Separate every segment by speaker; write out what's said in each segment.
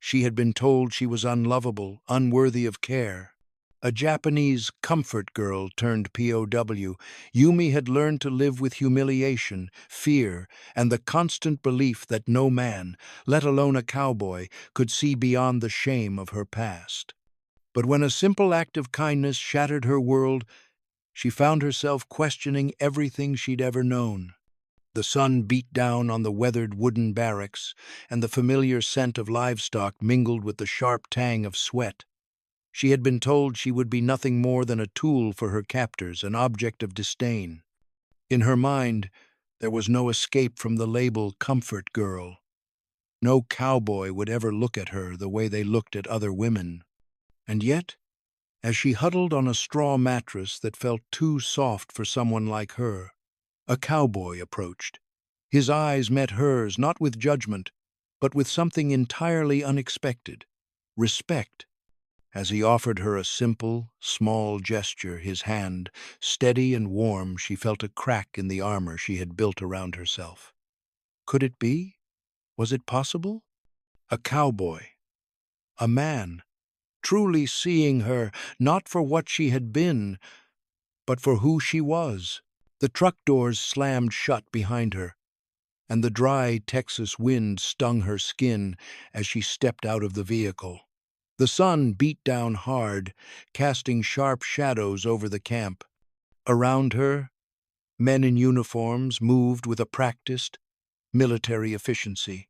Speaker 1: She had been told she was unlovable, unworthy of care. A Japanese comfort girl turned POW, Yumi had learned to live with humiliation, fear, and the constant belief that no man, let alone a cowboy, could see beyond the shame of her past. But when a simple act of kindness shattered her world, she found herself questioning everything she'd ever known. The sun beat down on the weathered wooden barracks, and the familiar scent of livestock mingled with the sharp tang of sweat. She had been told she would be nothing more than a tool for her captors, an object of disdain. In her mind, there was no escape from the label comfort girl. No cowboy would ever look at her the way they looked at other women. And yet, as she huddled on a straw mattress that felt too soft for someone like her, a cowboy approached. His eyes met hers, not with judgment, but with something entirely unexpected: respect. As he offered her a simple, small gesture, his hand, steady and warm, she felt a crack in the armor she had built around herself. Could it be? Was it possible? A cowboy. A man. Truly seeing her, not for what she had been, but for who she was. The truck doors slammed shut behind her, and the dry Texas wind stung her skin as she stepped out of the vehicle. The sun beat down hard, casting sharp shadows over the camp. Around her, men in uniforms moved with a practiced, military efficiency.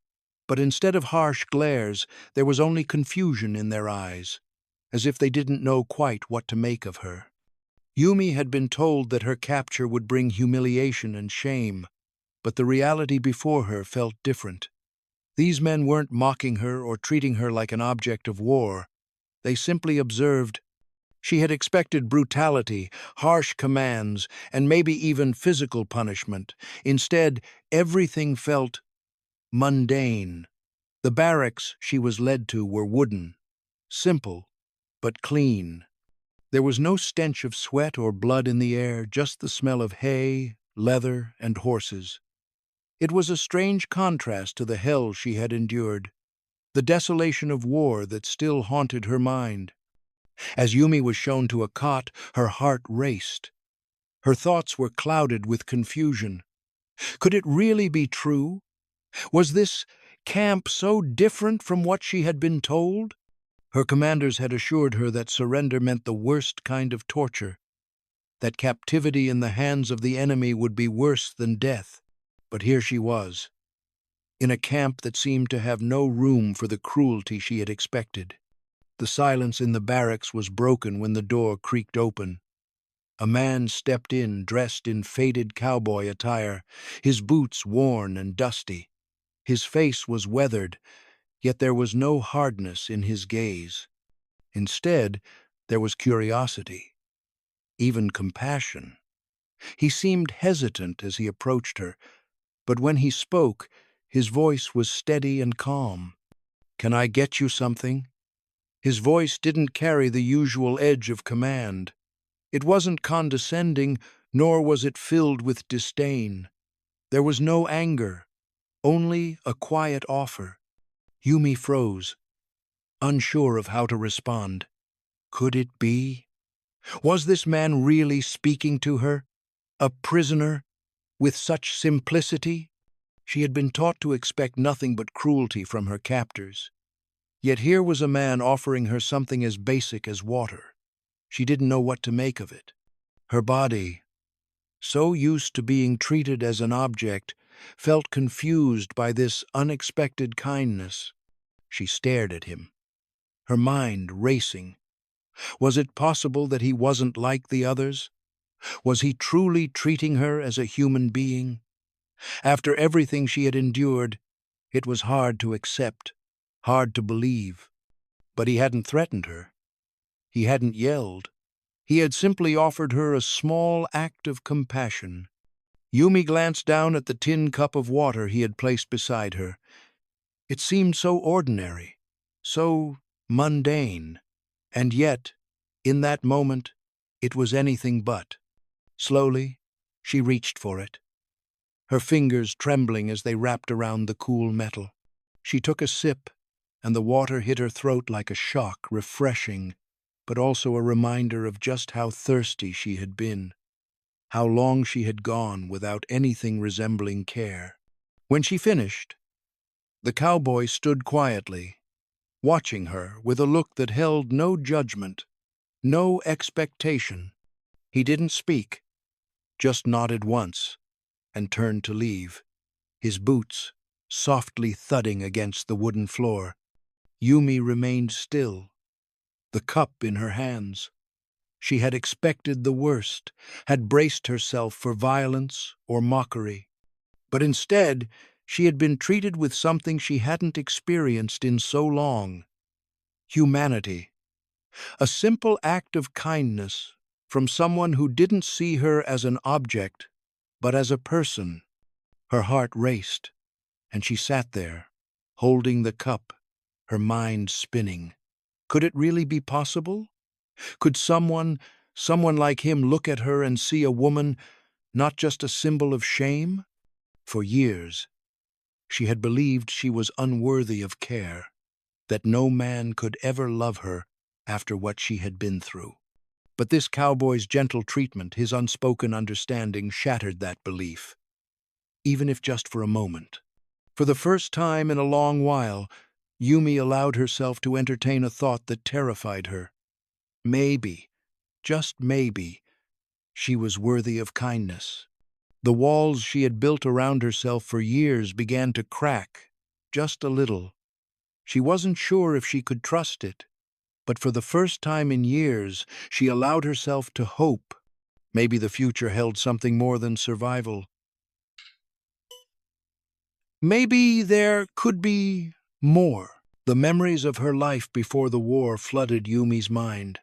Speaker 1: But instead of harsh glares, there was only confusion in their eyes, as if they didn't know quite what to make of her. Yumi had been told that her capture would bring humiliation and shame, but the reality before her felt different. These men weren't mocking her or treating her like an object of war. They simply observed. She had expected brutality, harsh commands, and maybe even physical punishment. Instead, everything felt mundane. The barracks she was led to were wooden, simple, but clean. There was no stench of sweat or blood in the air, just the smell of hay, leather, and horses. It was a strange contrast to the hell she had endured, the desolation of war that still haunted her mind. As Yumi was shown to a cot, her heart raced. Her thoughts were clouded with confusion. Could it really be true? Was this camp so different from what she had been told? Her commanders had assured her that surrender meant the worst kind of torture, that captivity in the hands of the enemy would be worse than death. But here she was, in a camp that seemed to have no room for the cruelty she had expected. The silence in the barracks was broken when the door creaked open. A man stepped in, dressed in faded cowboy attire, his boots worn and dusty. His face was weathered, yet there was no hardness in his gaze. Instead, there was curiosity, even compassion. He seemed hesitant as he approached her, but when he spoke, his voice was steady and calm. "Can I get you something?" His voice didn't carry the usual edge of command. It wasn't condescending, nor was it filled with disdain. There was no anger, only a quiet offer. Yumi froze, unsure of how to respond. Could it be? Was this man really speaking to her? A prisoner? With such simplicity? She had been taught to expect nothing but cruelty from her captors. Yet here was a man offering her something as basic as water. She didn't know what to make of it. Her body, so used to being treated as an object, felt confused by this unexpected kindness. She stared at him, her mind racing. Was it possible that he wasn't like the others? Was he truly treating her as a human being? After everything she had endured, it was hard to accept, hard to believe. But he hadn't threatened her. He hadn't yelled. He had simply offered her a small act of compassion. Yumi glanced down at the tin cup of water he had placed beside her. It seemed so ordinary, so mundane, and yet, in that moment, it was anything but. Slowly, she reached for it, her fingers trembling as they wrapped around the cool metal. She took a sip, and the water hit her throat like a shock, refreshing, but also a reminder of just how thirsty she had been, how long she had gone without anything resembling care. When she finished, the cowboy stood quietly, watching her with a look that held no judgment, no expectation. He didn't speak, just nodded once, and turned to leave, his boots softly thudding against the wooden floor. Yumi remained still, the cup in her hands. She had expected the worst, had braced herself for violence or mockery. But instead, she had been treated with something she hadn't experienced in so long: humanity. A simple act of kindness from someone who didn't see her as an object, but as a person. Her heart raced, and she sat there, holding the cup, her mind spinning. Could it really be possible? Could someone like him look at her and see a woman, not just a symbol of shame? For years, she had believed she was unworthy of care, that no man could ever love her after what she had been through. But this cowboy's gentle treatment, his unspoken understanding, shattered that belief, even if just for a moment. For the first time in a long while, Yumi allowed herself to entertain a thought that terrified her. Maybe, just maybe, she was worthy of kindness. The walls she had built around herself for years began to crack, just a little. She wasn't sure if she could trust it, but for the first time in years, she allowed herself to hope. Maybe the future held something more than survival. Maybe there could be more. The memories of her life before the war flooded Yumi's mind,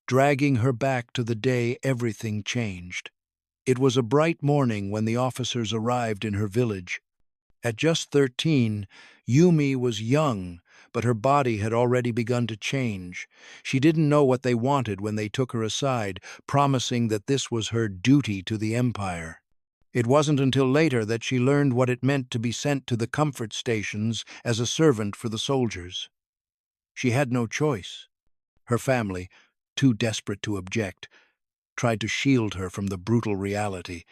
Speaker 1: dragging her back to the day everything changed. It was a bright morning when the officers arrived in her village. At just 13, Yumi was young, but her body had already begun to change. She didn't know what they wanted when they took her aside, promising that this was her duty to the empire. It wasn't until later that she learned what it meant to be sent to the comfort stations as a servant for the soldiers. She had no choice. Her family, too desperate to object, tried to shield her from the brutal reality,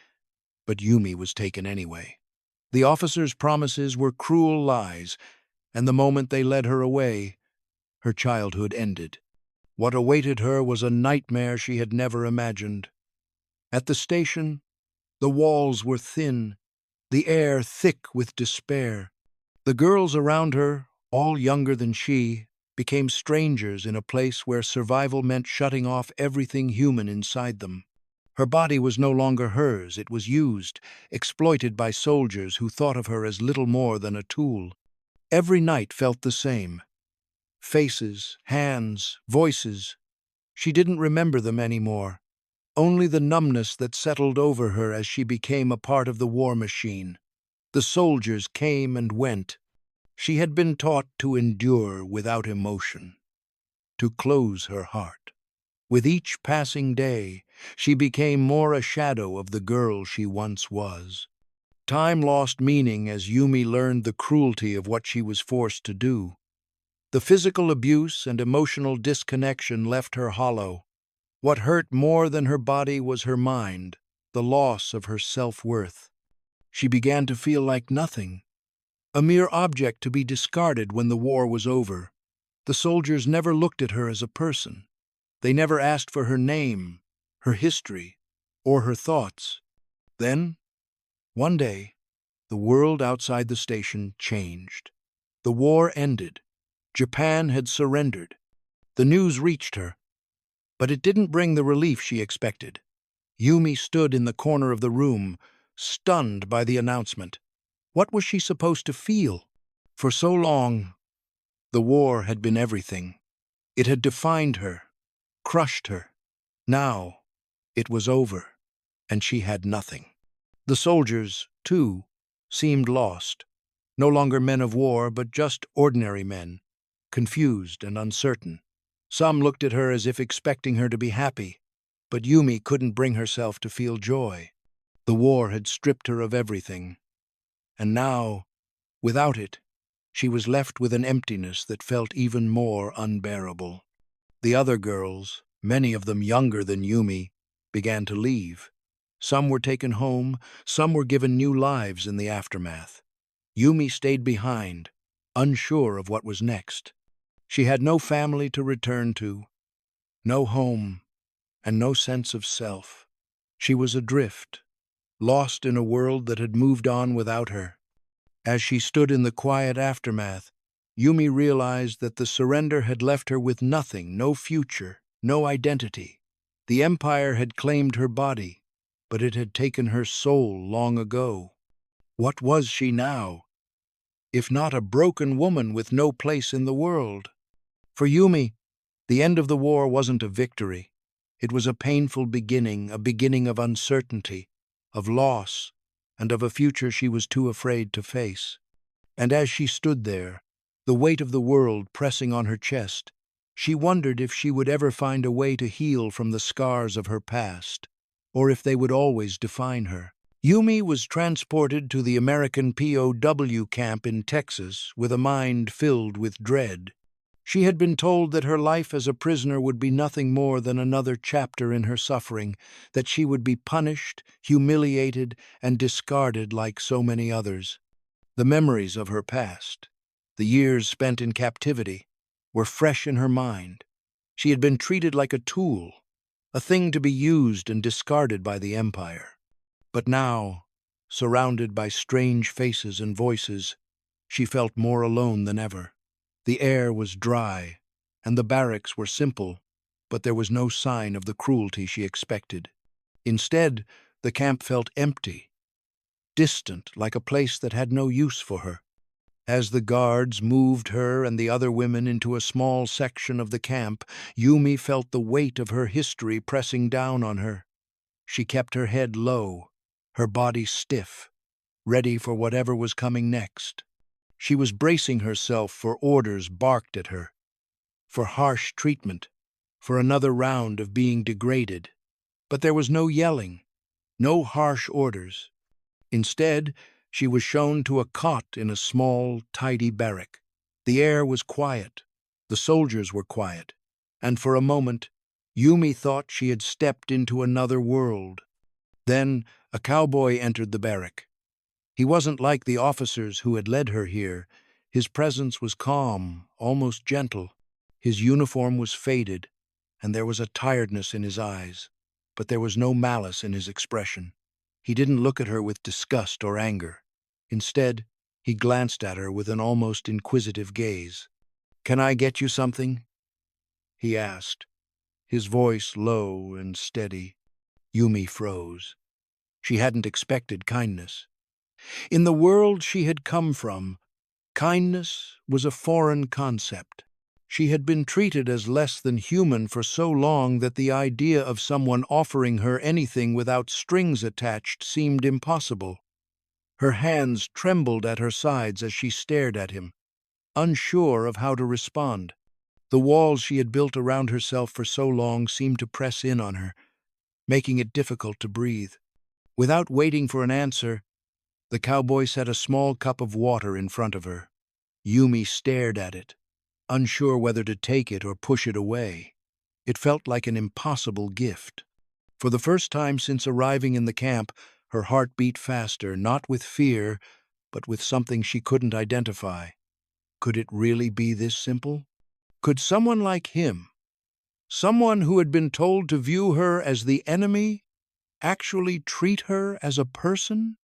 Speaker 1: but Yumi was taken anyway. The officers' promises were cruel lies, and the moment they led her away, her childhood ended. What awaited her was a nightmare she had never imagined. At the station, the walls were thin, the air thick with despair. The girls around her, all younger than she, became strangers in a place where survival meant shutting off everything human inside them. Her body was no longer hers, it was used, exploited by soldiers who thought of her as little more than a tool. Every night felt the same. Faces, hands, voices. She didn't remember them anymore. Only the numbness that settled over her as she became a part of the war machine. The soldiers came and went. She had been taught to endure without emotion, to close her heart. With each passing day, she became more a shadow of the girl she once was. Time lost meaning as Yumi learned the cruelty of what she was forced to do. The physical abuse and emotional disconnection left her hollow. What hurt more than her body was her mind, the loss of her self-worth. She began to feel like nothing, a mere object to be discarded when the war was over. The soldiers never looked at her as a person. They never asked for her name, her history, or her thoughts. Then, one day, the world outside the station changed. The war ended. Japan had surrendered. The news reached her, but it didn't bring the relief she expected. Yumi stood in the corner of the room, stunned by the announcement. What was she supposed to feel? For so long, the war had been everything. It had defined her, crushed her. Now, it was over, and she had nothing. The soldiers, too, seemed lost. No longer men of war, but just ordinary men, confused and uncertain. Some looked at her as if expecting her to be happy, but Yumi couldn't bring herself to feel joy. The war had stripped her of everything, and now, without it, She was left with an emptiness that felt even more unbearable. The other girls, many of them younger than Yumi, began to leave. Some were taken home, some were given new lives in the aftermath. Yumi stayed behind, unsure of what was next. She had no family to return to, no home, and no sense of self. She was adrift, lost in a world that had moved on without her. As she stood in the quiet aftermath, Yumi realized that the surrender had left her with nothing, no future, no identity. The Empire had claimed her body, but it had taken her soul long ago. What was she now, if not a broken woman with no place in the world? For Yumi, the end of the war wasn't a victory. It was a painful beginning, a beginning of uncertainty, of loss, and of a future she was too afraid to face. And as she stood there, the weight of the world pressing on her chest, she wondered if she would ever find a way to heal from the scars of her past, or if they would always define her. Yumi was transported to the American POW camp in Texas with a mind filled with dread. She had been told that her life as a prisoner would be nothing more than another chapter in her suffering, that she would be punished, humiliated, and discarded like so many others. The memories of her past, the years spent in captivity, were fresh in her mind. She had been treated like a tool, a thing to be used and discarded by the Empire. But now, surrounded by strange faces and voices, she felt more alone than ever. The air was dry, and the barracks were simple, but there was no sign of the cruelty she expected. Instead, the camp felt empty, distant, like a place that had no use for her. As the guards moved her and the other women into a small section of the camp, Yumi felt the weight of her history pressing down on her. She kept her head low, her body stiff, ready for whatever was coming next. She was bracing herself for orders barked at her, for harsh treatment, for another round of being degraded. But there was no yelling, no harsh orders. Instead, she was shown to a cot in a small, tidy barrack. The air was quiet, the soldiers were quiet, and for a moment, Yumi thought she had stepped into another world. Then a cowboy entered the barrack. He wasn't like the officers who had led her here. His presence was calm, almost gentle. His uniform was faded, and there was a tiredness in his eyes, but there was no malice in his expression. He didn't look at her with disgust or anger. Instead, he glanced at her with an almost inquisitive gaze. "Can I get you something?" he asked, his voice low and steady. Yumi froze. She hadn't expected kindness. In the world she had come from, kindness was a foreign concept. She had been treated as less than human for so long that the idea of someone offering her anything without strings attached seemed impossible. Her hands trembled at her sides as she stared at him, unsure of how to respond. The walls she had built around herself for so long seemed to press in on her, making it difficult to breathe. Without waiting for an answer, the cowboy set a small cup of water in front of her. Yumi stared at it, unsure whether to take it or push it away. It felt like an impossible gift. For the first time since arriving in the camp, her heart beat faster, not with fear, but with something she couldn't identify. Could it really be this simple? Could someone like him, someone who had been told to view her as the enemy, actually treat her as a person?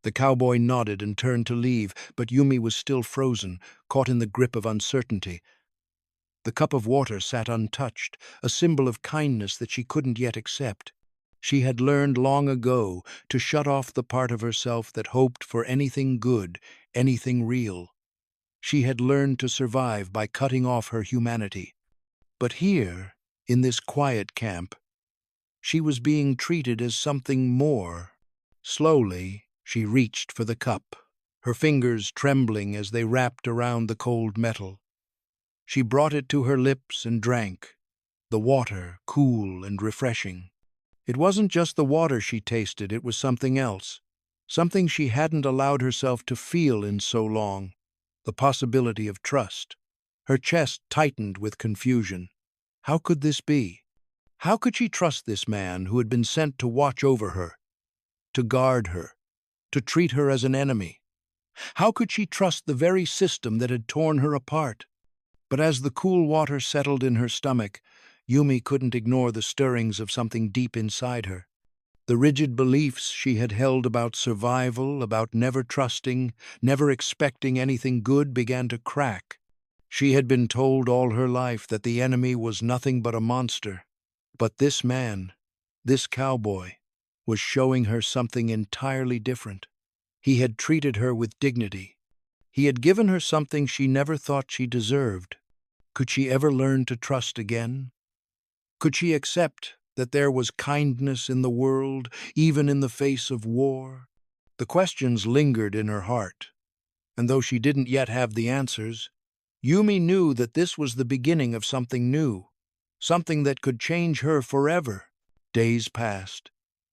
Speaker 1: The cowboy nodded and turned to leave, but Yumi was still frozen, caught in the grip of uncertainty. The cup of water sat untouched, a symbol of kindness that she couldn't yet accept. She had learned long ago to shut off the part of herself that hoped for anything good, anything real. She had learned to survive by cutting off her humanity. But here, in this quiet camp, she was being treated as something more. Slowly, she reached for the cup, her fingers trembling as they wrapped around the cold metal. She brought it to her lips and drank, the water cool and refreshing. It wasn't just the water she tasted, it was something else, something she hadn't allowed herself to feel in so long. the possibility of trust. Her chest tightened with confusion. How could this be? How could she trust this man who had been sent to watch over her, to guard her, to treat her as an enemy? How could she trust the very system that had torn her apart? But as the cool water settled in her stomach, Yumi couldn't ignore the stirrings of something deep inside her. The rigid beliefs she had held about survival, about never trusting, never expecting anything good began to crack. She had been told all her life that the enemy was nothing but a monster. But this man, this cowboy, was showing her something entirely different. He had treated her with dignity. He had given her something she never thought she deserved. Could she ever learn to trust again? Could she accept that there was kindness in the world, even in the face of war? The questions lingered in her heart, and though she didn't yet have the answers, Yumi knew that this was the beginning of something new, something that could change her forever. Days passed,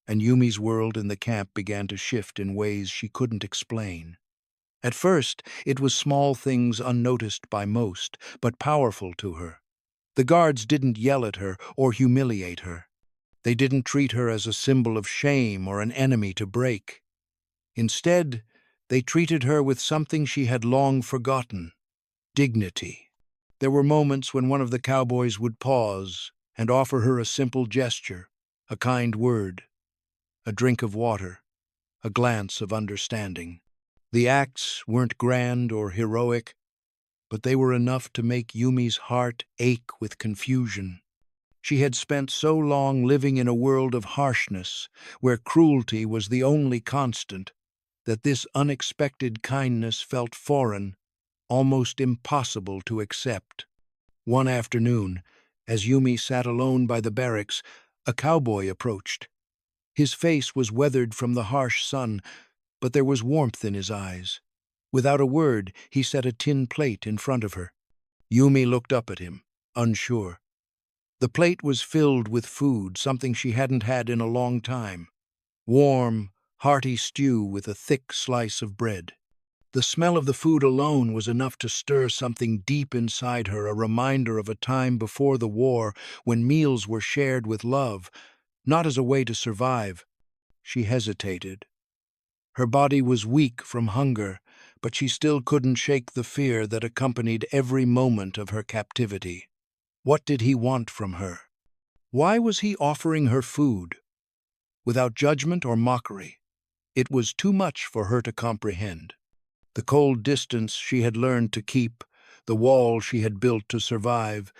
Speaker 1: and Yumi's world in the camp began to shift in ways she couldn't explain. At first, it was small things unnoticed by most, but powerful to her. The guards didn't yell at her or humiliate her. They didn't treat her as a symbol of shame or an enemy to break. Instead, they treated her with something she had long forgotten: dignity. There were moments when one of the cowboys would pause and offer her a simple gesture, a kind word, a drink of water, a glance of understanding. The acts weren't grand or heroic, but they were enough to make Yumi's heart ache with confusion. She had spent so long living in a world of harshness, where cruelty was the only constant, that this unexpected kindness felt foreign, almost impossible to accept. One afternoon, as Yumi sat alone by the barracks, a cowboy approached. His face was weathered from the harsh sun, but there was warmth in his eyes. Without a word, he set a tin plate in front of her. Yumi looked up at him, unsure. The plate was filled with food, something she hadn't had in a long time. Warm, hearty stew with a thick slice of bread. The smell of the food alone was enough to stir something deep inside her, a reminder of a time before the war when meals were shared with love, not as a way to survive. She hesitated. Her body was weak from hunger, but she still couldn't shake the fear that accompanied every moment of her captivity. What did he want from her? Why was he offering her food? Without judgment or mockery, it was too much for her to comprehend. The cold distance she had learned to keep, the wall she had built to survive,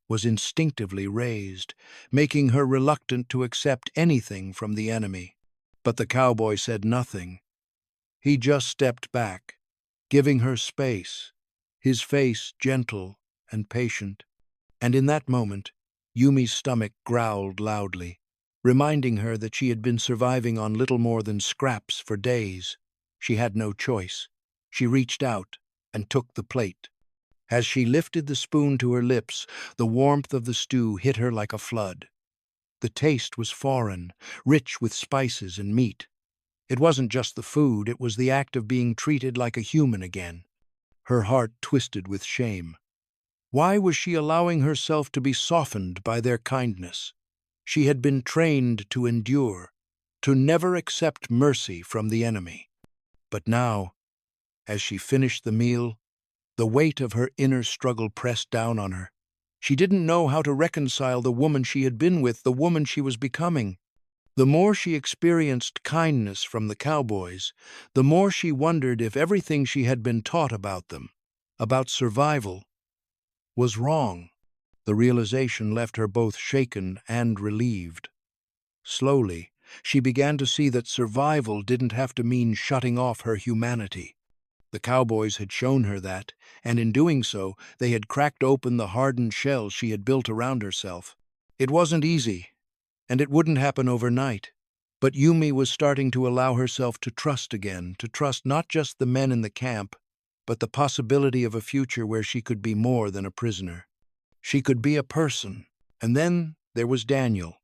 Speaker 1: was instinctively raised, making her reluctant to accept anything from the enemy. But the cowboy said nothing. He just stepped back, giving her space, his face gentle and patient. And in that moment, Yumi's stomach growled loudly, reminding her that she had been surviving on little more than scraps for days. She had no choice. She reached out and took the plate. As she lifted the spoon to her lips, the warmth of the stew hit her like a flood. The taste was foreign, rich with spices and meat. It wasn't just the food, it was the act of being treated like a human again. Her heart twisted with shame. Why was she allowing herself to be softened by their kindness? She had been trained to endure, to never accept mercy from the enemy. But now, as she finished the meal, the weight of her inner struggle pressed down on her. She didn't know how to reconcile the woman she had been with, the woman she was becoming. The more she experienced kindness from the cowboys, the more she wondered if everything she had been taught about them, about survival, was wrong. The realization left her both shaken and relieved. Slowly, she began to see that survival didn't have to mean shutting off her humanity. The cowboys had shown her that, and in doing so, they had cracked open the hardened shell she had built around herself. It wasn't easy, and it wouldn't happen overnight. But Yumi was starting to allow herself to trust again, to trust not just the men in the camp, but the possibility of a future where she could be more than a prisoner. She could be a person. And then there was Daniel.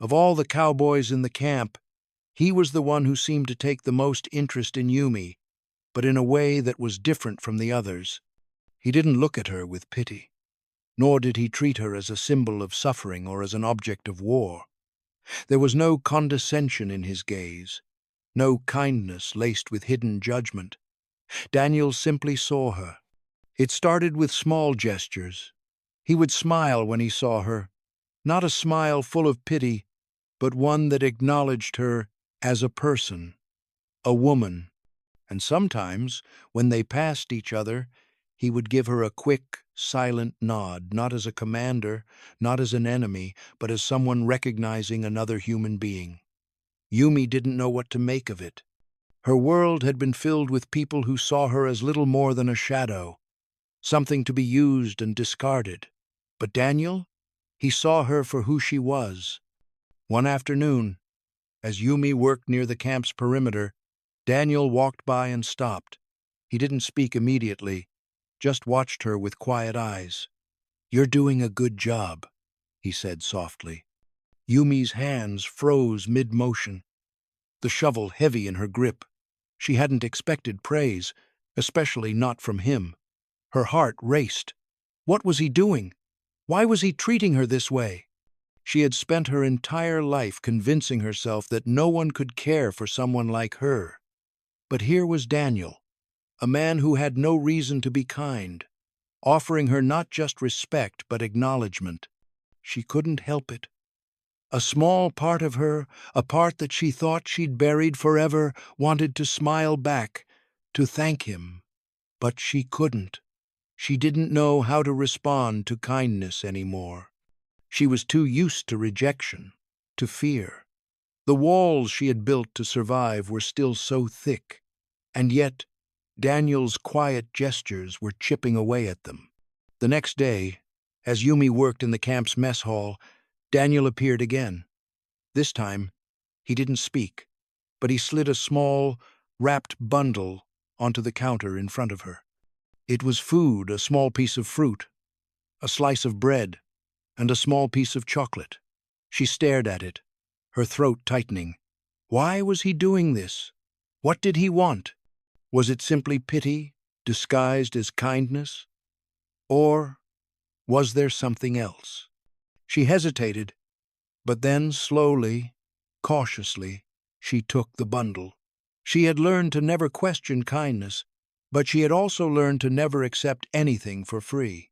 Speaker 1: Of all the cowboys in the camp, he was the one who seemed to take the most interest in Yumi. but in a way that was different from the others. He didn't look at her with pity, nor did he treat her as a symbol of suffering or as an object of war. There was no condescension in his gaze, no kindness laced with hidden judgment. Daniel simply saw her. It started with small gestures. He would smile when he saw her, not a smile full of pity, but one that acknowledged her as a person, a woman. And sometimes, when they passed each other, he would give her a quick, silent nod, not as a commander, not as an enemy, but as someone recognizing another human being. Yumi didn't know what to make of it. Her world had been filled with people who saw her as little more than a shadow, something to be used and discarded. But Daniel? He saw her for who she was. One afternoon, as Yumi worked near the camp's perimeter, Daniel walked by and stopped. He didn't speak immediately, just watched her with quiet eyes. "You're doing a good job," he said softly. Yumi's hands froze mid-motion, the shovel heavy in her grip. She hadn't expected praise, especially not from him. Her heart raced. What was he doing? Why was he treating her this way? She had spent her entire life convincing herself that no one could care for someone like her. But here was Daniel, a man who had no reason to be kind, offering her not just respect but acknowledgement. She couldn't help it. A small part of her, a part that she thought she'd buried forever, wanted to smile back, to thank him. But she couldn't. She didn't know how to respond to kindness anymore. She was too used to rejection, to fear. The walls she had built to survive were still so thick, and yet Daniel's quiet gestures were chipping away at them. The next day, as Yumi worked in the camp's mess hall, Daniel appeared again. This time, he didn't speak, but he slid a small, wrapped bundle onto the counter in front of her. It was food, a small piece of fruit, a slice of bread, and a small piece of chocolate. She stared at it, her throat tightening. Why was he doing this? What did he want? Was it simply pity, disguised as kindness? Or was there something else? She hesitated, but then slowly, cautiously, she took the bundle. She had learned to never question kindness, but she had also learned to never accept anything for free.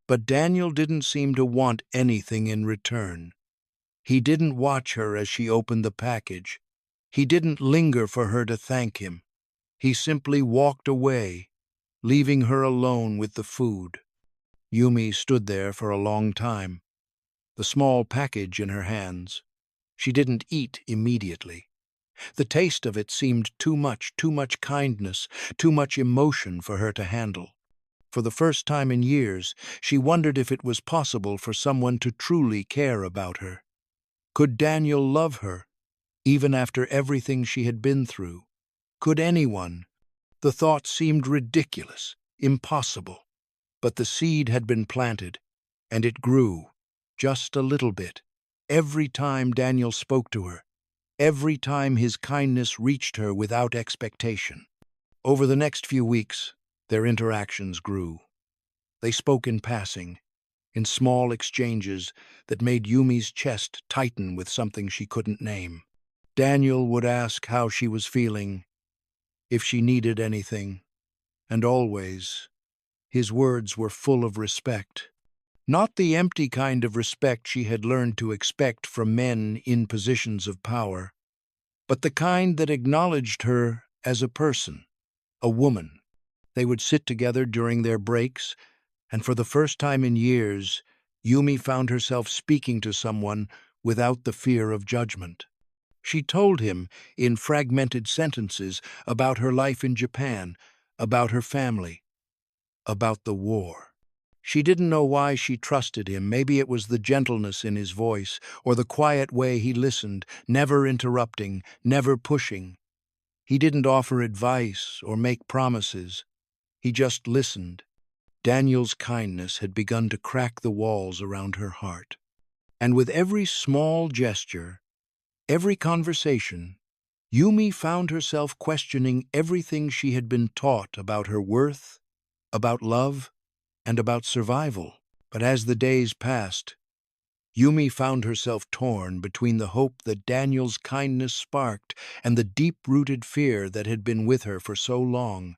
Speaker 1: But Daniel didn't seem to want anything in return. He didn't watch her as she opened the package. He didn't linger for her to thank him. He simply walked away, leaving her alone with the food. Yumi stood there for a long time, the small package in her hands. She didn't eat immediately. The taste of it seemed too much kindness, too much emotion for her to handle. For the first time in years, she wondered if it was possible for someone to truly care about her. Could Daniel love her, even after everything she had been through? Could anyone? The thought seemed ridiculous, impossible. But the seed had been planted, and it grew, just a little bit, every time Daniel spoke to her, every time his kindness reached her without expectation. Over the next few weeks, their interactions grew. They spoke in passing, in small exchanges that made Yumi's chest tighten with something she couldn't name. Daniel would ask how she was feeling, if she needed anything, and always, his words were full of respect. Not the empty kind of respect she had learned to expect from men in positions of power, but the kind that acknowledged her as a person, a woman. They would sit together during their breaks, and for the first time in years, Yumi found herself speaking to someone without the fear of judgment. She told him, in fragmented sentences, about her life in Japan, about her family, about the war. She didn't know why she trusted him. Maybe it was the gentleness in his voice, or the quiet way he listened, never interrupting, never pushing. He didn't offer advice or make promises. He just listened. Daniel's kindness had begun to crack the walls around her heart. And with every small gesture, every conversation, Yumi found herself questioning everything she had been taught about her worth, about love, and about survival. But as the days passed, Yumi found herself torn between the hope that Daniel's kindness sparked and the deep-rooted fear that had been with her for so long.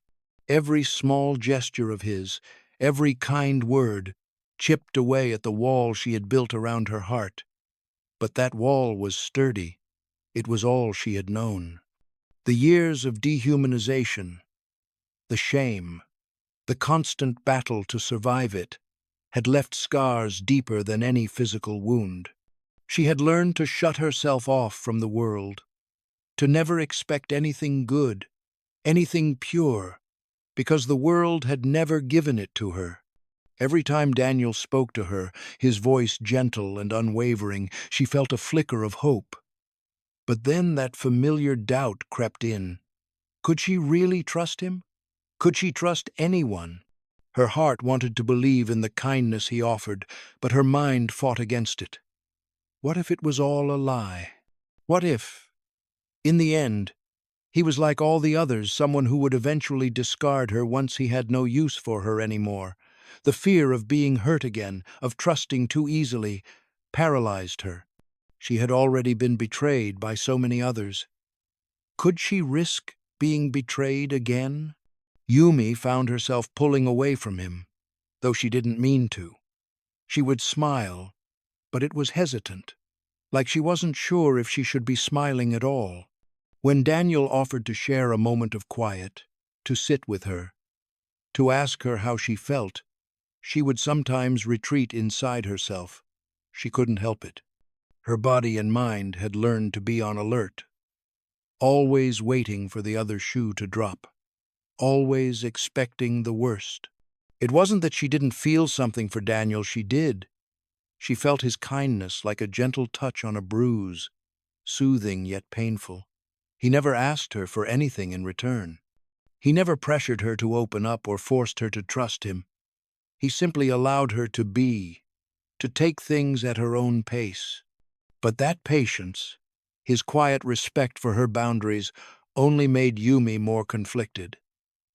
Speaker 1: Every small gesture of his, every kind word, chipped away at the wall she had built around her heart. But that wall was sturdy. It was all she had known. The years of dehumanization, the shame, the constant battle to survive it, had left scars deeper than any physical wound. She had learned to shut herself off from the world, to never expect anything good, anything pure, because the world had never given it to her. Every time Daniel spoke to her, his voice gentle and unwavering, she felt a flicker of hope. But then that familiar doubt crept in. Could she really trust him? Could she trust anyone? Her heart wanted to believe in the kindness he offered, but her mind fought against it. What if it was all a lie? What if, in the end, he was like all the others, someone who would eventually discard her once he had no use for her anymore? The fear of being hurt again, of trusting too easily, paralyzed her. She had already been betrayed by so many others. Could she risk being betrayed again? Yumi found herself pulling away from him, though she didn't mean to. She would smile, but it was hesitant, like she wasn't sure if she should be smiling at all. When Daniel offered to share a moment of quiet, to sit with her, to ask her how she felt, she would sometimes retreat inside herself. She couldn't help it. Her body and mind had learned to be on alert, always waiting for the other shoe to drop, always expecting the worst. It wasn't that she didn't feel something for Daniel, she did. She felt his kindness like a gentle touch on a bruise, soothing yet painful. He never asked her for anything in return. He never pressured her to open up or forced her to trust him. He simply allowed her to be, to take things at her own pace. But that patience, his quiet respect for her boundaries, only made Yumi more conflicted.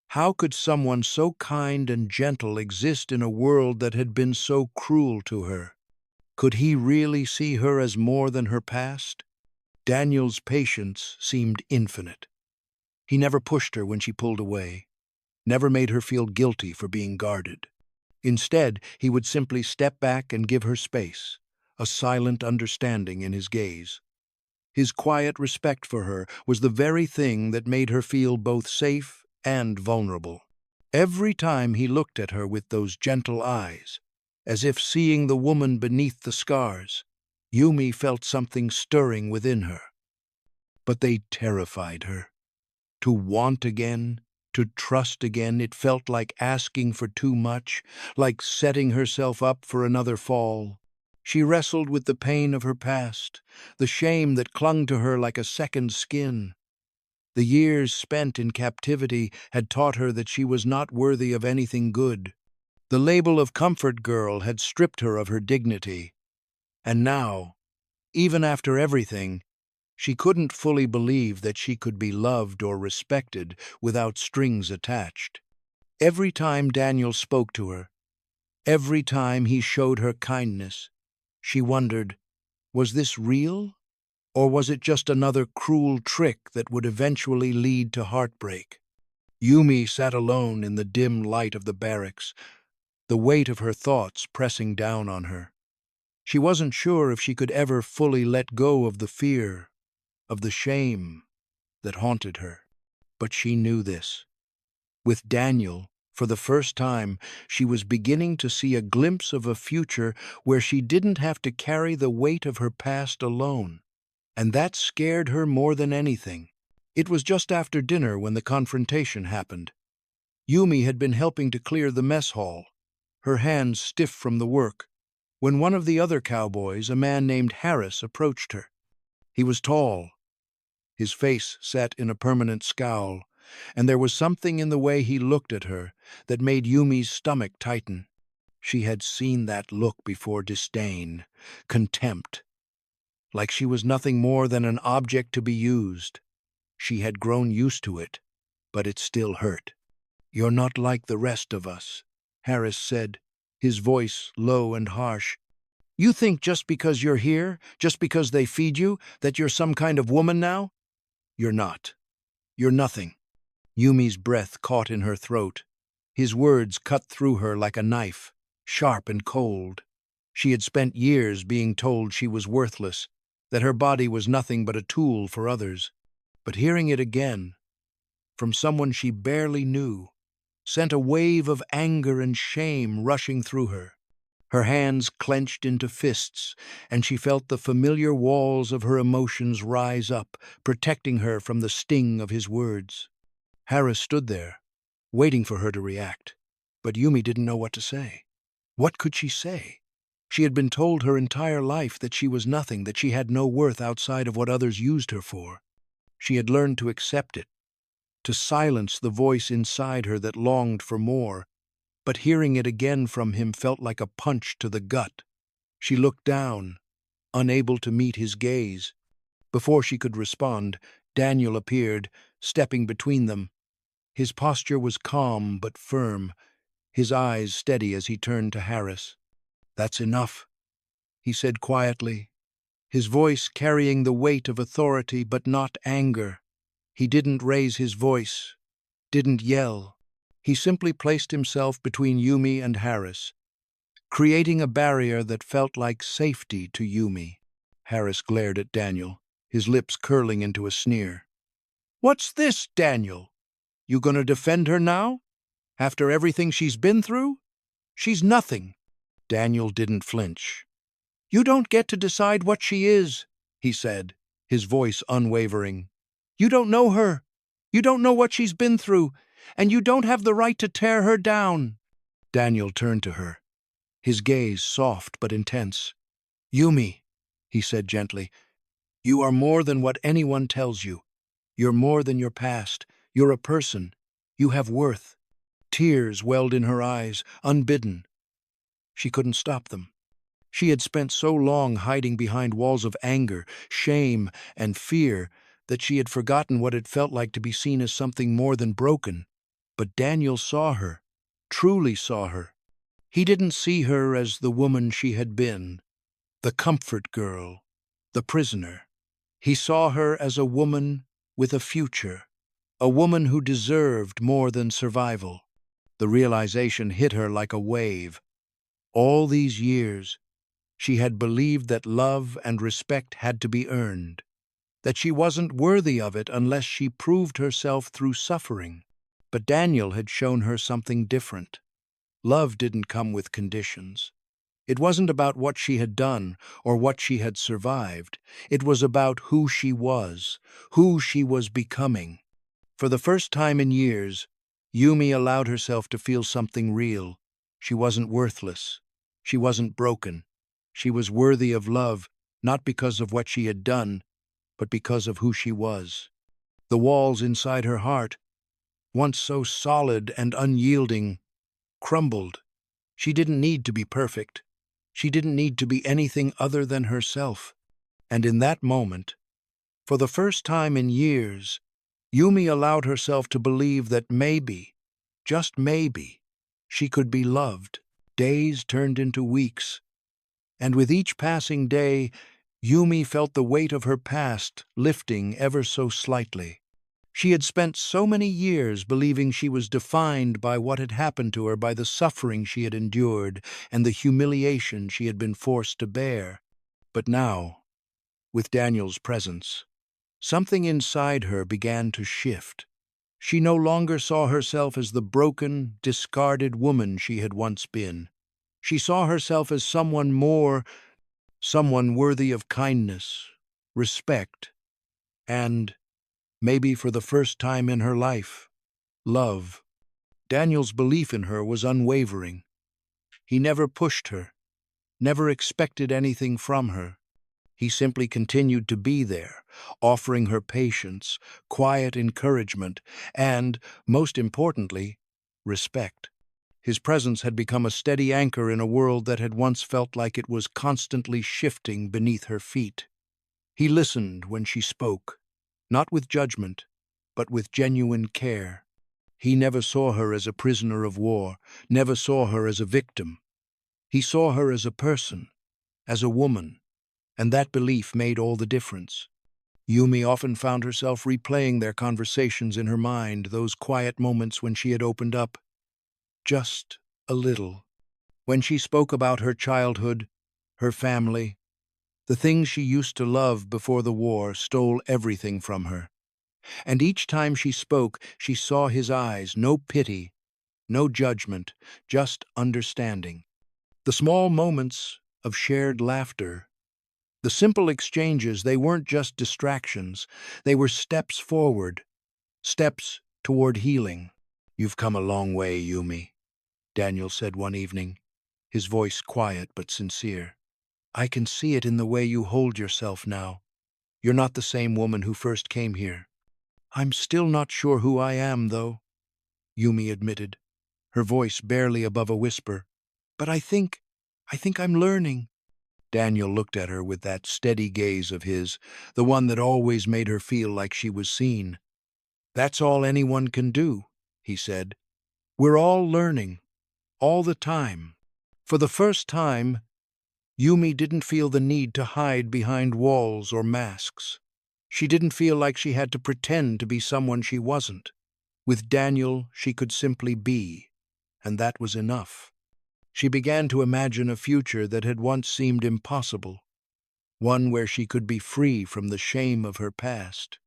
Speaker 1: How could someone so kind and gentle exist in a world that had been so cruel to her? Could he really see her as more than her past? Daniel's patience seemed infinite. He never pushed her when she pulled away, never made her feel guilty for being guarded. Instead, he would simply step back and give her space, a silent understanding in his gaze. His quiet respect for her was the very thing that made her feel both safe and vulnerable. Every time he looked at her with those gentle eyes, as if seeing the woman beneath the scars, Yumi felt something stirring within her. But they terrified her. To want again, to trust again, it felt like asking for too much, like setting herself up for another fall. She wrestled with the pain of her past, the shame that clung to her like a second skin. The years spent in captivity had taught her that she was not worthy of anything good. The label of comfort girl had stripped her of her dignity. And now, even after everything, she couldn't fully believe that she could be loved or respected without strings attached. Every time Daniel spoke to her, every time he showed her kindness, she wondered, was this real? Or was it just another cruel trick that would eventually lead to heartbreak? Yumi sat alone in the dim light of the barracks, the weight of her thoughts pressing down on her. She wasn't sure if she could ever fully let go of the fear, of the shame that haunted her. But she knew this. With Daniel, for the first time, she was beginning to see a glimpse of a future where she didn't have to carry the weight of her past alone. And that scared her more than anything. It was just after dinner when the confrontation happened. Yumi had been helping to clear the mess hall, her hands stiff from the work, when one of the other cowboys, a man named Harris, approached her. He was tall, his face set in a permanent scowl, and there was something in the way he looked at her that made Yumi's stomach tighten. She had seen that look before: disdain, contempt, like she was nothing more than an object to be used. She had grown used to it, but it still hurt. "You're not like the rest of us," Harris said, his voice low and harsh. "You think just because you're here, just because they feed you, that you're some kind of woman now? You're not. You're nothing." Yumi's breath caught in her throat. His words cut through her like a knife, sharp and cold. She had spent years being told she was worthless, that her body was nothing but a tool for others. But hearing it again, from someone she barely knew, sent a wave of anger and shame rushing through her. Her hands clenched into fists, and she felt the familiar walls of her emotions rise up, protecting her from the sting of his words. Harris stood there, waiting for her to react. But Yumi didn't know what to say. What could she say? She had been told her entire life that she was nothing, that she had no worth outside of what others used her for. She had learned to accept it, to silence the voice inside her that longed for more, but hearing it again from him felt like a punch to the gut. She looked down, unable to meet his gaze. Before she could respond, Daniel appeared, stepping between them. His posture was calm but firm, his eyes steady as he turned to Harris. "That's enough," he said quietly, his voice carrying the weight of authority but not anger. He didn't raise his voice, didn't yell. He simply placed himself between Yumi and Harris, creating a barrier that felt like safety to Yumi. Harris glared at Daniel, his lips curling into a sneer. "What's this, Daniel? You gonna defend her now? After everything she's been through? She's nothing." Daniel didn't flinch. "You don't get to decide what she is," he said, his voice unwavering. "You don't know her. You don't know what she's been through, and you don't have the right to tear her down." Daniel turned to her, his gaze soft but intense. "Yumi," he said gently, "you are more than what anyone tells you. You're more than your past. You're a person. You have worth." Tears welled in her eyes, unbidden. She couldn't stop them. She had spent so long hiding behind walls of anger, shame, and fear that she had forgotten what it felt like to be seen as something more than broken. But Daniel saw her, truly saw her. He didn't see her as the woman she had been, the comfort girl, the prisoner. He saw her as a woman with a future, a woman who deserved more than survival. The realization hit her like a wave. All these years, she had believed that love and respect had to be earned, that she wasn't worthy of it unless she proved herself through suffering. But Daniel had shown her something different. Love didn't come with conditions. It wasn't about what she had done or what she had survived. It was about who she was becoming. For the first time in years, Yumi allowed herself to feel something real. She wasn't worthless. She wasn't broken. She was worthy of love, not because of what she had done, but because of who she was. The walls inside her heart, once so solid and unyielding, crumbled. She didn't need to be perfect. She didn't need to be anything other than herself. And in that moment, for the first time in years, Yumi allowed herself to believe that maybe, just maybe, she could be loved. Days turned into weeks, and with each passing day, Yumi felt the weight of her past lifting ever so slightly. She had spent so many years believing she was defined by what had happened to her, by the suffering she had endured and the humiliation she had been forced to bear. But now, with Daniel's presence, something inside her began to shift. She no longer saw herself as the broken, discarded woman she had once been. She saw herself as someone more, someone worthy of kindness, respect, and, maybe for the first time in her life, love. Daniel's belief in her was unwavering. He never pushed her, never expected anything from her. He simply continued to be there, offering her patience, quiet encouragement, and, most importantly, respect. His presence had become a steady anchor in a world that had once felt like it was constantly shifting beneath her feet. He listened when she spoke, not with judgment, but with genuine care. He never saw her as a prisoner of war, never saw her as a victim. He saw her as a person, as a woman, and that belief made all the difference. Yumi often found herself replaying their conversations in her mind, those quiet moments when she had opened up, just a little. When she spoke about her childhood, her family, the things she used to love before the war stole everything from her. And each time she spoke, she saw his eyes, no pity, no judgment, just understanding. The small moments of shared laughter, the simple exchanges, they weren't just distractions, they were steps forward, steps toward healing. "You've come a long way, Yumi," Daniel said one evening, his voice quiet but sincere. "I can see it in the way you hold yourself now. You're not the same woman who first came here." "I'm still not sure who I am, though," Yumi admitted, her voice barely above a whisper. "But I think I'm learning." Daniel looked at her with that steady gaze of his, the one that always made her feel like she was seen. "That's all anyone can do," he said. "We're all learning, all the time." For the first time, Yumi didn't feel the need to hide behind walls or masks. She didn't feel like she had to pretend to be someone she wasn't. With Daniel, she could simply be, and that was enough. She began to imagine a future that had once seemed impossible, one where she could be free from the shame of her past,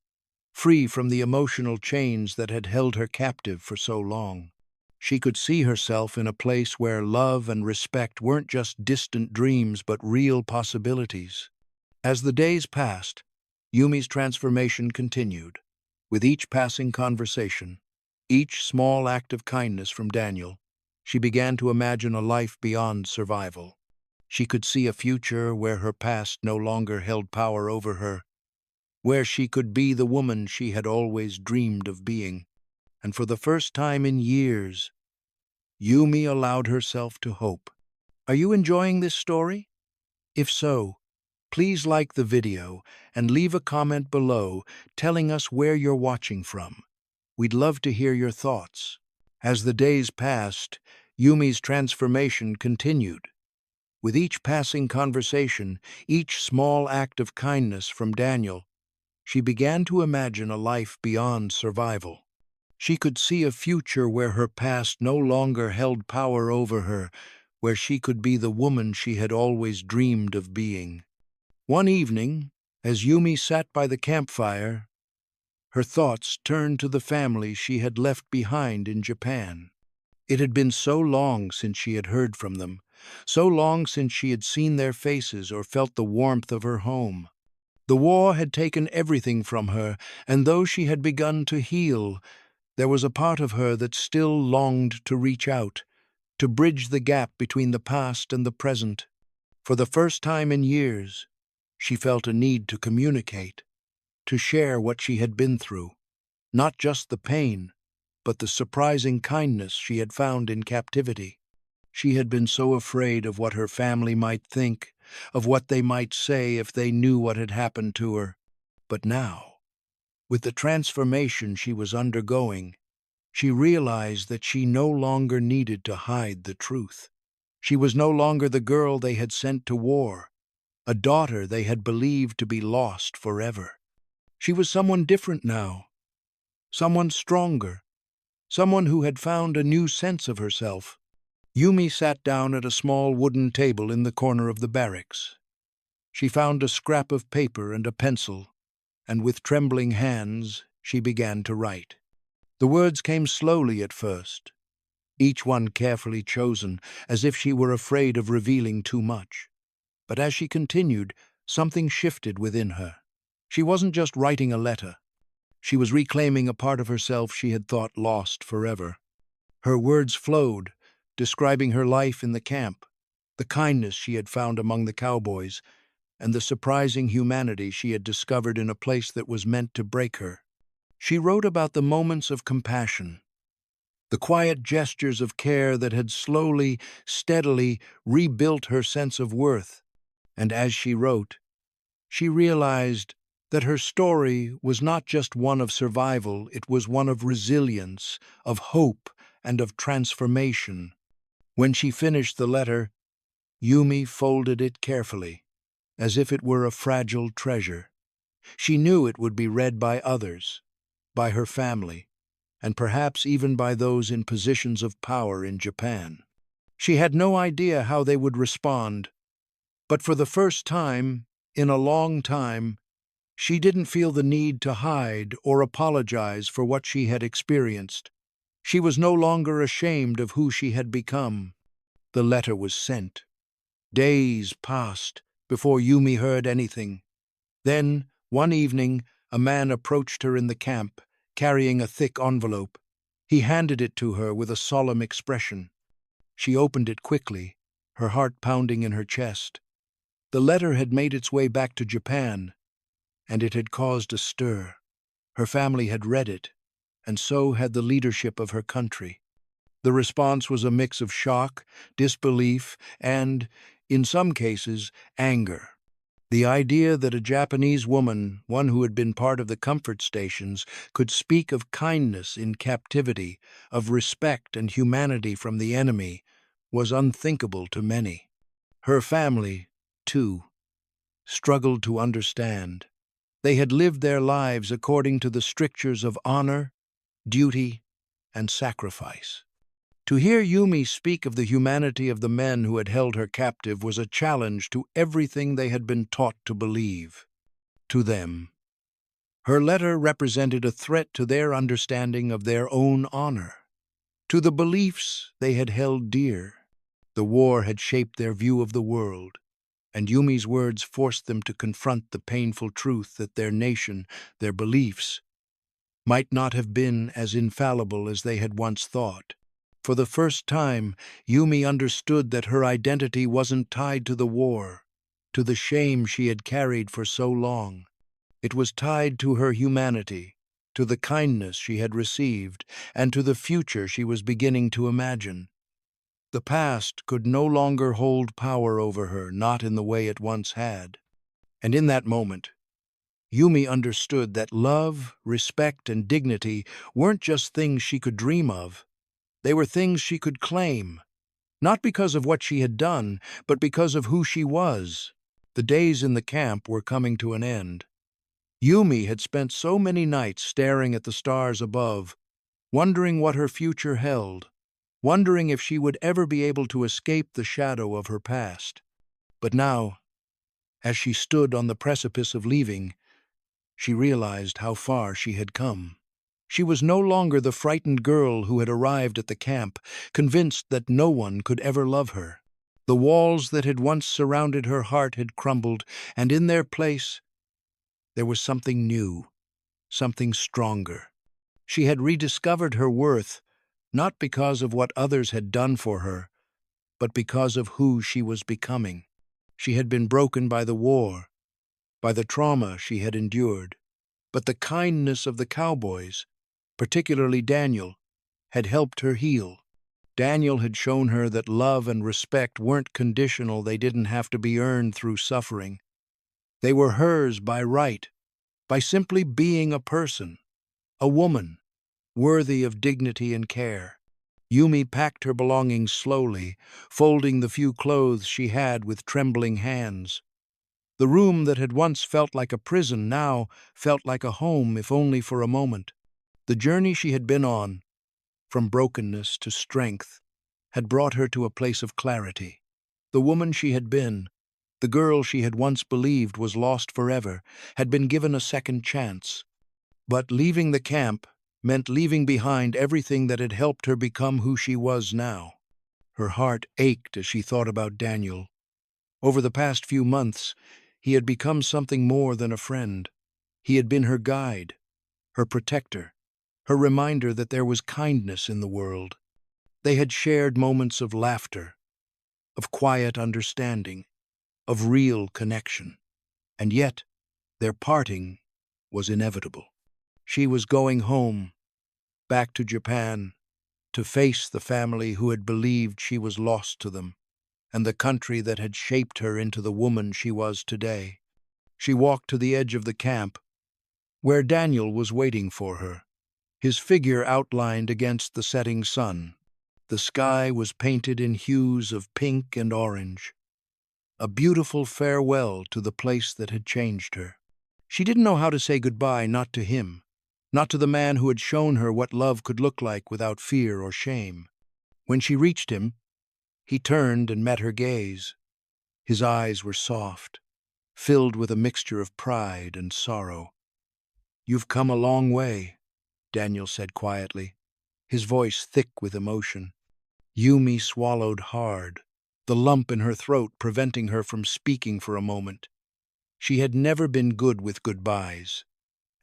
Speaker 1: free from the emotional chains that had held her captive for so long. She could see herself in a place where love and respect weren't just distant dreams but real possibilities. As the days passed, Yumi's transformation continued. With each passing conversation, each small act of kindness from Daniel, she began to imagine a life beyond survival. She could see a future where her past no longer held power over her, where she could be the woman she had always dreamed of being. And for the first time in years, Yumi allowed herself to hope. Are you enjoying this story? If so, please like the video and leave a comment below telling us where you're watching from. We'd love to hear your thoughts. As the days passed, Yumi's transformation continued. With each passing conversation, each small act of kindness from Daniel, she began to imagine a life beyond survival. She could see a future where her past no longer held power over her, where she could be the woman she had always dreamed of being. One evening, as Yumi sat by the campfire, her thoughts turned to the family she had left behind in Japan. It had been so long since she had heard from them, so long since she had seen their faces or felt the warmth of her home. The war had taken everything from her, and though she had begun to heal, there was a part of her that still longed to reach out, to bridge the gap between the past and the present. For the first time in years, she felt a need to communicate, to share what she had been through, not just the pain, but the surprising kindness she had found in captivity. She had been so afraid of what her family might think, of what they might say if they knew what had happened to her. But now, with the transformation she was undergoing, she realized that she no longer needed to hide the truth. She was no longer the girl they had sent to war, a daughter they had believed to be lost forever. She was someone different now, someone stronger, someone who had found a new sense of herself. Yumi sat down at a small wooden table in the corner of the barracks. She found a scrap of paper and a pencil, and with trembling hands she began to write. The words came slowly at first, each one carefully chosen, as if she were afraid of revealing too much. But as she continued, something shifted within her. She wasn't just writing a letter. She was reclaiming a part of herself she had thought lost forever. Her words flowed, describing her life in the camp, the kindness she had found among the Cowboys, and the surprising humanity she had discovered in a place that was meant to break her. She wrote about the moments of compassion, the quiet gestures of care that had slowly, steadily rebuilt her sense of worth. And as she wrote, she realized that her story was not just one of survival, it was one of resilience, of hope, and of transformation. When she finished the letter, Yumi folded it carefully, as if it were a fragile treasure. She knew it would be read by others, by her family, and perhaps even by those in positions of power in Japan. She had no idea how they would respond, but for the first time, in a long time, she didn't feel the need to hide or apologize for what she had experienced. She was no longer ashamed of who she had become. The letter was sent. Days passed before Yumi heard anything. Then, one evening, a man approached her in the camp, carrying a thick envelope. He handed it to her with a solemn expression. She opened it quickly, her heart pounding in her chest. The letter had made its way back to Japan, and it had caused a stir. Her family had read it, and so had the leadership of her country. The response was a mix of shock, disbelief, and, in some cases, anger. The idea that a Japanese woman, one who had been part of the comfort stations, could speak of kindness in captivity, of respect and humanity from the enemy, was unthinkable to many. Her family, too, struggled to understand. They had lived their lives according to the strictures of honor, duty, and sacrifice. To hear Yumi speak of the humanity of the men who had held her captive was a challenge to everything they had been taught to believe. To them, her letter represented a threat to their understanding of their own honor, to the beliefs they had held dear. The war had shaped their view of the world, and Yumi's words forced them to confront the painful truth that their nation, their beliefs, might not have been as infallible as they had once thought. For the first time, Yumi understood that her identity wasn't tied to the war, to the shame she had carried for so long. It was tied to her humanity, to the kindness she had received, and to the future she was beginning to imagine. The past could no longer hold power over her, not in the way it once had. And in that moment, Yumi understood that love, respect, and dignity weren't just things she could dream of. They were things she could claim, not because of what she had done, but because of who she was. The days in the camp were coming to an end. Yumi had spent so many nights staring at the stars above, wondering what her future held, wondering if she would ever be able to escape the shadow of her past. But now, as she stood on the precipice of leaving, she realized how far she had come. She was no longer the frightened girl who had arrived at the camp, convinced that no one could ever love her. The walls that had once surrounded her heart had crumbled, and in their place there was something new, something stronger. She had rediscovered her worth, not because of what others had done for her, but because of who she was becoming. She had been broken by the war, by the trauma she had endured, but the kindness of the Cowboys, particularly Daniel, had helped her heal. Daniel had shown her that love and respect weren't conditional, they didn't have to be earned through suffering. They were hers by right, by simply being a person, a woman, worthy of dignity and care. Yumi packed her belongings slowly, folding the few clothes she had with trembling hands. The room that had once felt like a prison now felt like a home, if only for a moment. The journey she had been on, from brokenness to strength, had brought her to a place of clarity. The woman she had been, the girl she had once believed was lost forever, had been given a second chance. But leaving the camp meant leaving behind everything that had helped her become who she was now. Her heart ached as she thought about Daniel. Over the past few months, he had become something more than a friend. He had been her guide, her protector, her reminder that there was kindness in the world. They had shared moments of laughter, of quiet understanding, of real connection. And yet, their parting was inevitable. She was going home, back to Japan, to face the family who had believed she was lost to them, and the country that had shaped her into the woman she was today. She walked to the edge of the camp, where Daniel was waiting for her, his figure outlined against the setting sun. The sky was painted in hues of pink and orange, a beautiful farewell to the place that had changed her. She didn't know how to say goodbye, not to him, not to the man who had shown her what love could look like without fear or shame. When she reached him, he turned and met her gaze. His eyes were soft, filled with a mixture of pride and sorrow. "You've come a long way," Daniel said quietly, his voice thick with emotion. Yumi swallowed hard, the lump in her throat preventing her from speaking for a moment. She had never been good with goodbyes,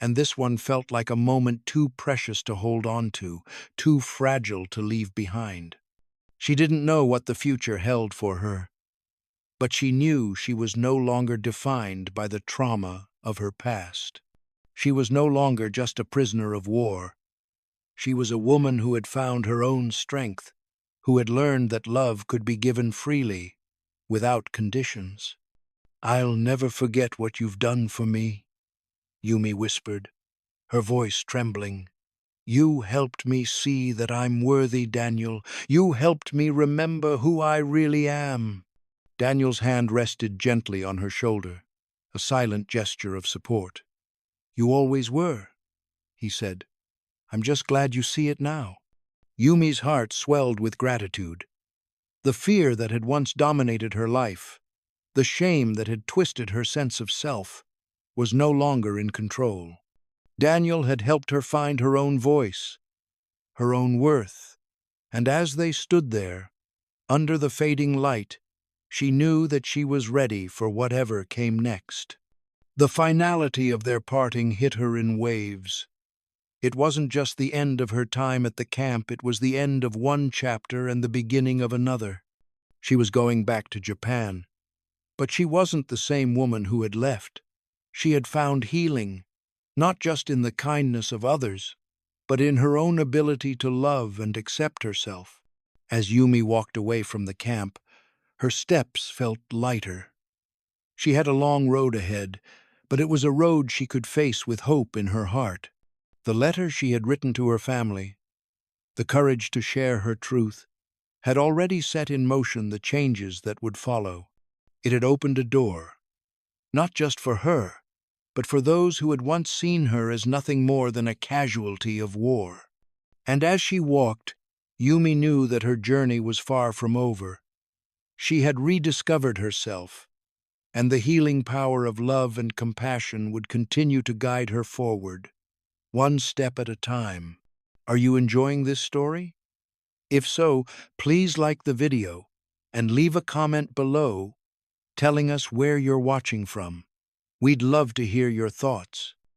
Speaker 1: and this one felt like a moment too precious to hold on to, too fragile to leave behind. She didn't know what the future held for her, but she knew she was no longer defined by the trauma of her past. She was no longer just a prisoner of war. She was a woman who had found her own strength, who had learned that love could be given freely, without conditions. "I'll never forget what you've done for me," Yumi whispered, her voice trembling. "You helped me see that I'm worthy, Daniel. You helped me remember who I really am." Daniel's hand rested gently on her shoulder, a silent gesture of support. "You always were," he said. "I'm just glad you see it now." Yumi's heart swelled with gratitude. The fear that had once dominated her life, the shame that had twisted her sense of self, was no longer in control. Daniel had helped her find her own voice, her own worth, and as they stood there, under the fading light, she knew that she was ready for whatever came next. The finality of their parting hit her in waves. It wasn't just the end of her time at the camp, it was the end of one chapter and the beginning of another. She was going back to Japan, but she wasn't the same woman who had left. She had found healing, not just in the kindness of others, but in her own ability to love and accept herself. As Yumi walked away from the camp, her steps felt lighter. She had a long road ahead, but it was a road she could face with hope in her heart. The letter she had written to her family, the courage to share her truth, had already set in motion the changes that would follow. It had opened a door, not just for her, but for those who had once seen her as nothing more than a casualty of war. And as she walked, Yumi knew that her journey was far from over. She had rediscovered herself, and the healing power of love and compassion would continue to guide her forward, one step at a time. Are you enjoying this story? If so, please like the video and leave a comment below telling us where you're watching from. We'd love to hear your thoughts.